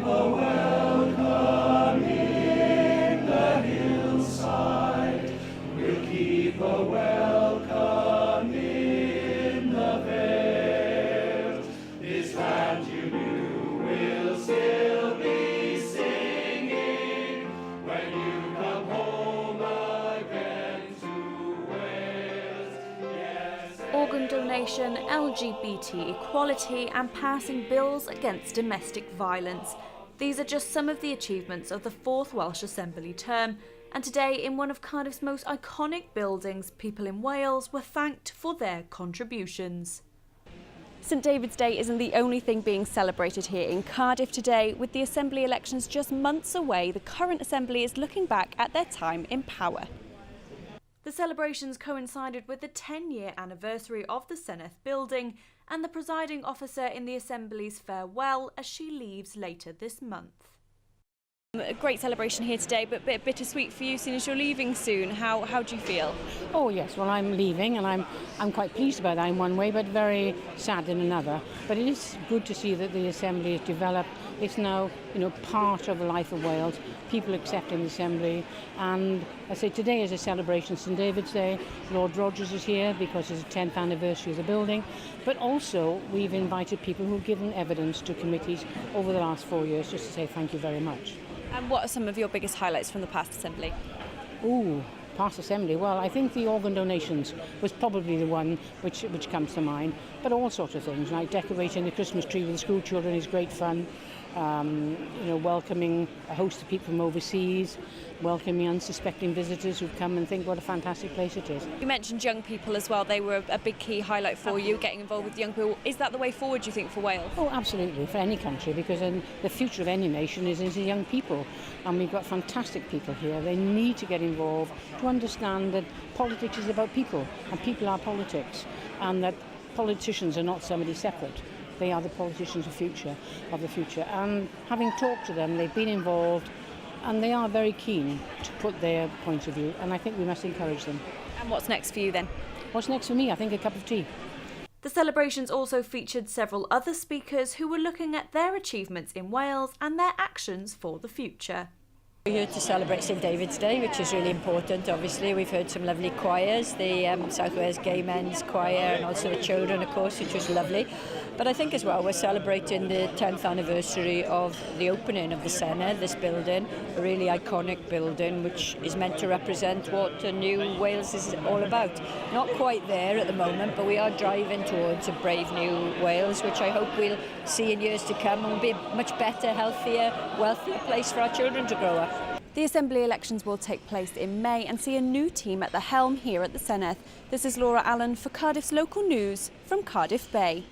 keep a welcome in the hillside. We'll keep a welcome in the vale. This land you knew will still be singing when you come home again to Wales. Yes, Organ donation, LGBT equality and passing bills against domestic violence. These are just some of the achievements of the 4th Welsh Assembly term, and today in one of Cardiff's most iconic buildings, people in Wales were thanked for their contributions. St David's Day isn't the only thing being celebrated here in Cardiff today. With the Assembly elections just months away, the current Assembly is looking back at their time in power. The celebrations coincided with the 10-year anniversary of the Senedd building and the presiding officer in the Assembly's farewell as she leaves later this month. A great celebration here today, but a bit bittersweet for you seeing as you're leaving soon. How do you feel? Oh yes, well I'm leaving and I'm quite pleased about that in one way, but very sad in another. But it is good to see that the Assembly has developed. It's now, part of the life of Wales. People accepting the Assembly, and I say today is a celebration, St David's Day. Lord Rogers is here because it's the 10th anniversary of the building, but also we've invited people who've given evidence to committees over the last 4 years, just to say thank you very much. And what are some of your biggest highlights from the past Assembly? Ooh, past Assembly. Well, I think the organ donations was probably the one which comes to mind, but all sorts of things, like decorating the Christmas tree with the school children is great fun. Welcoming a host of people from overseas, welcoming unsuspecting visitors who've come and think what a fantastic place it is. You mentioned young people as well. They were a big key highlight for you, getting involved with young people. Is that the way forward, do you think, for Wales? Oh, absolutely, for any country, because the future of any nation is in young people. And we've got fantastic people here. They need to get involved to understand that politics is about people, and people are politics, and that politicians are not somebody separate. They are the politicians of the future. And having talked to them, they've been involved, and they are very keen to put their points of view, and I think we must encourage them. And what's next for you then? What's next for me? I think a cup of tea. The celebrations also featured several other speakers who were looking at their achievements in Wales and their actions for the future. We're here to celebrate St David's Day, which is really important. Obviously, we've heard some lovely choirs, the South Wales Gay Men's Choir and also the children, of course, which was lovely. But I think as well we're celebrating the 10th anniversary of the opening of the Senedd, this building, a really iconic building which is meant to represent what a new Wales is all about. Not quite there at the moment, but we are driving towards a brave new Wales, which I hope we'll see in years to come and will be a much better, healthier, wealthier place for our children to grow up. The Assembly elections will take place in May and see a new team at the helm here at the Senedd. This is Laura Allen for Cardiff's local news from Cardiff Bay.